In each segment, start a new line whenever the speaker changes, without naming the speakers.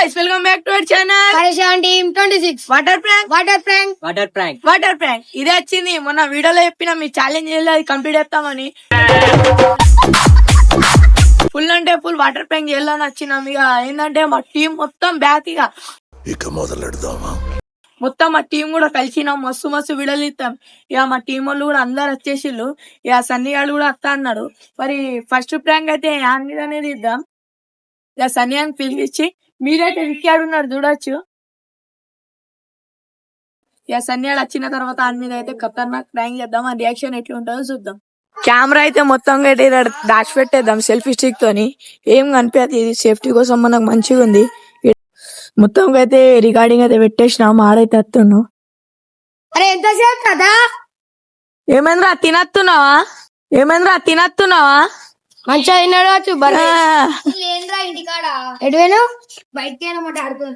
guys, welcome back to our channel.
Parishan team 26.
Water prank. ఇదే వచ్చింది మొన్న వీడియోలో చెప్పిన మీ ఛాలెంజ్ చేయాలి కంప్లీట్ చేస్తామని. ఫుల్ అంటే ఫుల్ వాటర్ ప్రాంక్ చేయాలని వచ్చినాం. ఇక ఏంటంటే మా టీం మొత్తం బ్యాక్ ఇక మొదలెడదామా. మొత్తం మా టీం కూడా కలిసినాం. మస్తు మస్తు వీడియోలు ఇస్తాం. ఇక మా టీం వాళ్ళు కూడా అందరు వచ్చేసిళ్ళు. ఇక సన్నీ గారు కూడా వస్తా అన్నాడు. మరి ఫస్ట్ ప్రాంక్ అయితే యాన్ మీద అనేది ఇద్దాం. ఇక సన్నీ అని పిలిపించి మీరైతే విక్కాడు ఉన్నారు చూడొచ్చు. ఇక సన్నీ వచ్చిన తర్వాత ఆయన మీద అయితే ఖతర్నాక్ ప్రాంక్ చేద్దాం. ఆ రియాక్షన్ ఎట్లా ఉంటుందో చూద్దాం. కెమెరా అయితే మొత్తం దాచి పెట్టేద్దాం సెల్ఫీ స్టిక్ తోని. ఏం కనిపించదు. ఇది సేఫ్టీ కోసం మనకు మంచిగా ఉంది. మొత్తం అయితే రికార్డింగ్ అయితే పెట్టేసినాం. ఆడైతే వస్తున్నావు.
అరే ఎంతసేపు కదా
ఏమైందిరా తినత్తున్నావా
మంచిగా తిన్నాడు. ఏంద్రా ఇంటికాడ ఎటువేను బయటకి అనమాట ఆడుకో.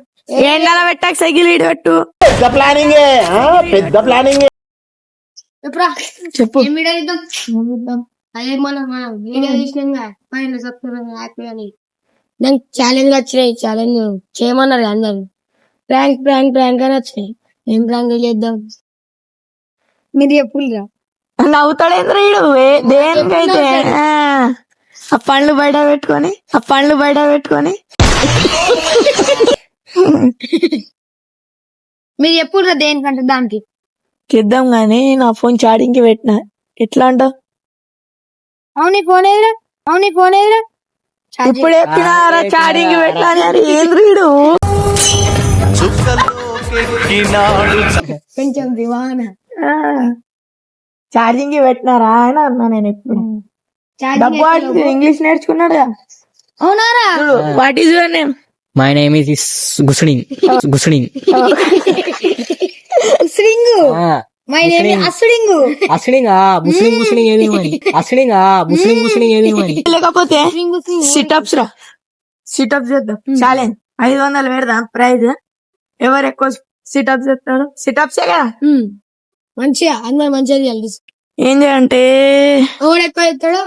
ఏంటలా పెట్టాక సైకిల్ ఇటు పెట్టు.
పెద్ద ప్లానింగ్
చెప్పు.
అదే మనం వీడియో తీసినాం అని దానికి ఛాలెంజ్ వచ్చినాయి. ఛాలెంజ్ చేయమన్నారు అందరు. ప్రాంక్ అని వచ్చినాయి. ఏం ప్రాంక్ చేద్దాం మీరు చెప్పులుగా.
నవ్వుతాడేంద్ర దేనికైతే ఆ పండ్లు బయట పెట్టుకొని
మీరు చెప్పులుగా దేనికంటే దానికి
చేద్దాం గానీ నా ఫోన్ ఛార్జింగ్ కి పెట్టిన. ఎట్లా అంటావు?
అవునీ ఫోన్ ఏదిరా
ఇప్పుడు చెప్పినారా ఛార్జింగ్ కి పెట్టినా అని. ఏంద్రీడు
కొంచెం దివాన
ఛార్జింగ్ కి పెట్టినారా అని అన్నా నేను. ఎప్పుడు డబ్బా ఇంగ్లీష్ నేర్చుకున్నాడు.
అవునారా?
What is your name?
My name is Gusuning.
String my name అస్డింగు
Busuning ఏది మరి? Busuning ఏది మరి?
లేకపోతే సిటప్స్ చేద్దాం. ఛాలెంజ్ 500 పెడదాం ప్రైజ్. ఎవరు ఎక్కువ సిటప్స్ చేస్తాడు? సిటప్స్ కదా
మంచిగా అందరు మంచిగా చేయాలి.
ఏం చేయాలంటే
ఎవడు ఎక్కువ చేస్తాడో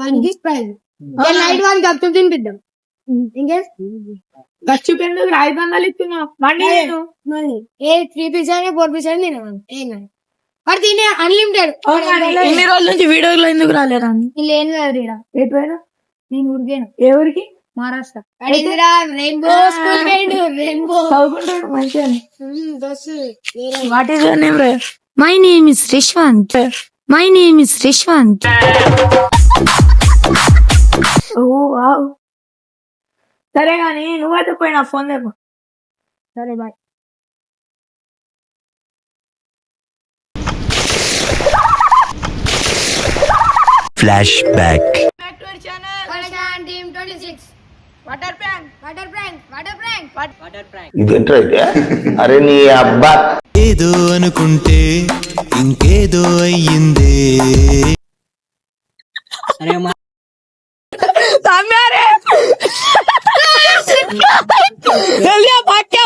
వానికి ప్రైజ్. నైట్ వానికి అప్పు తినిపిద్దాం. ఇంకేం
ఖర్చు పెందుకు 500 ఇస్తున్నావు.
ఏ 3 పీస్ అయినా 4 పీస్ అయినా తినమని ఏం కాదు. వాడు తినే అన్లిమిటెడ్.
ఇన్ని రోజుల నుంచి వీడియోలో ఎందుకు రాలేరా?
వీళ్ళు ఏం కాదు.
ఎటు పోయినా?
నేను ఊరికేను.
ఏ ఊరికి?
మహారాష్ట్ర. రెయిన్బో స్కూల్ రెయిన్బో
చదువుకుంటాడు మంచిగా. What is your name?
My name is Rishwanth.
Oh wow. సరే గాని నువ్వైతే పోయి నా ఫోన్ లేవు.
సరే బాయ్.
Flash back. ఇదేంట్రా ఇది? అరే నీ అబ్బా.
ఏదో అనుకుంటే ఇంకేదో అయ్యిందే.
అరే మా
सामने जल्दी भाग क्या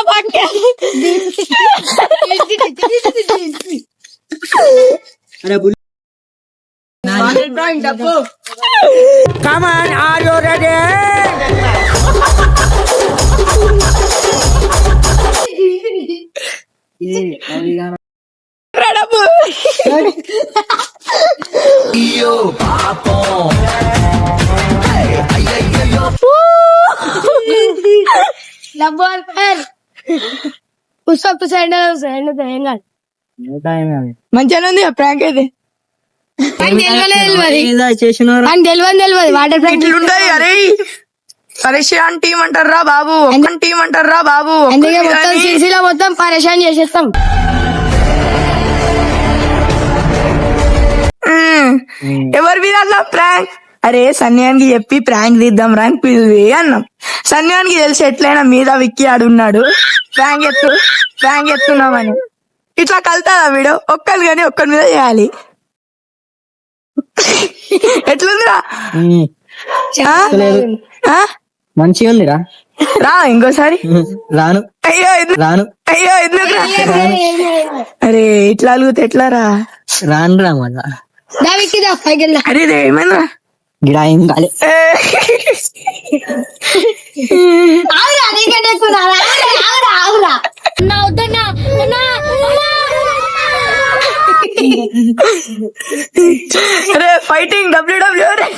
अरे bull
Come on, are you ready? మంచిగా ఉంది ప్రాంక్ అయితే.
తెలియదు వాటర్ ప్రాంక్
ఉంటాయి. అరే పరేషాన్ టీం అంటారా బాబు? టీం అంటారా బాబు?
అందుకే మొత్తం సిరిసిలో మొత్తం పరేషాన్ చేసేస్తాం.
ఎవరి మీద అన్నాం ప్రాంక్? అరే సన్యానికి చెప్పి ప్రాంక్ తీద్దాం ర్యాంక్ పిలివి అన్నాం. సన్యానికి తెలిసి ఎట్లయినా మీద విక్కి ఆడున్నాడు ప్రాంక్ ఎత్తున్నామని. ఇట్లా కలుతాదా వీడు? ఒక్కరు కానీ ఒక్కరి మీద చేయాలి. ఎట్లుందిరా?
మంచిగా ఉందిరా.
రా ఇంకోసారి.
రాను.
అయ్యో ఎందుకు రా? అరే ఇట్లా అలుగుతే ఎట్లా రా?
రాను రా మళ్ళా.
అరే ఏమైందిరా?
గిడా ఏం కాలే.
రే ఫైటింగ్ డబ్ల్యూడబ్ల్యూ రే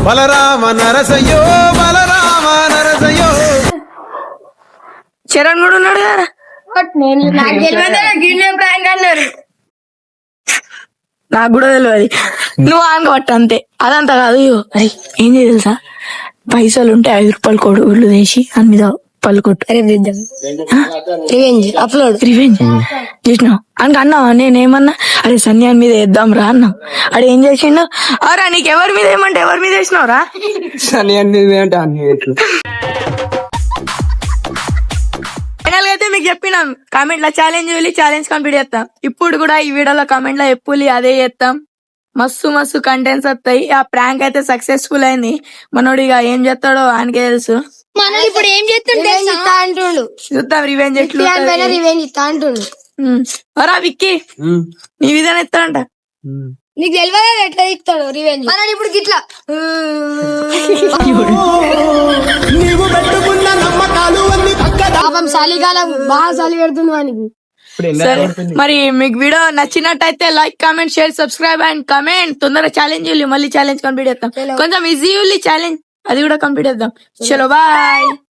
బలరామ నరసయ్యో బలరామ నరసయ్యో.
చరణ్ కూడా ఉన్నాడు కదా.
నాకు తెలియదు గిన్నె ప్రాంక్ అన్నారు.
నాకు కూడా తెలియదు. నువ్వు ఆనకబట్ట అంతే, అదంతా కాదు. అరే ఏం చేయ తెలుసా, పైసలు ఉంటే 5 రూపాయలు కొడుగుళ్ళు వేసి దాని మీద పలుకొట్టు.
రివెంజ్ అప్లోడ్
రివెంజ్ చేసినావు అని అన్నావా? నేనేమన్నా అరే సన్యాన్ మీద వేద్దాం రా అన్నా. అడే ఏం చేసిండు? అవరా నీకు ఎవరి మీద ఏమంటే ఎవరి మీద వేసినావురా? ఫైనల్ గా అయితే మీకు చెప్పినాం, కామెంట్ లో ఛాలెంజ్ వెళ్ళి ఛాలెంజ్ కంప్లీట్ చేస్తాం. ఇప్పుడు కూడా ఈ వీడియోలో కామెంట్ లో ఎప్పులి అదే చేస్తాం. మస్తు మస్తు కంటెంట్స్ వస్తాయి. ఆ ప్రాంక్ అయితే సక్సెస్ఫుల్ అయింది. మనోడు ఇక ఏం చేస్తాడో ఆయనకే తెలుసు.
మనం ఇప్పుడు ఏం చేస్తుంటే అంటుండు,
చూద్దాం రివెంజ్ ఎట్లు.
రివెంజ్ ఇస్తా అంటుండు.
వరా విక్కీ నీ విధానం ఎత్తాడంట.
నీకు తెలియదా ఎట్లా ఇస్తాడు రివెంజ్? మనం ఇప్పుడు గిట్లా పాపం చలికాలం బాగా చలి పెడుతుంది వానికి.
సరే మరి మీకు వీడియో నచ్చినట్టయితే like comment share subscribe and comment. తొందరగా ఛాలెంజ్ మళ్ళీ ఛాలెంజ్ కంప్లీట్ చేద్దాం. కొంచెం ఈజీ ఛాలెంజ్ అది కూడా కంప్లీట్ చేద్దాం. చలో బాయ్.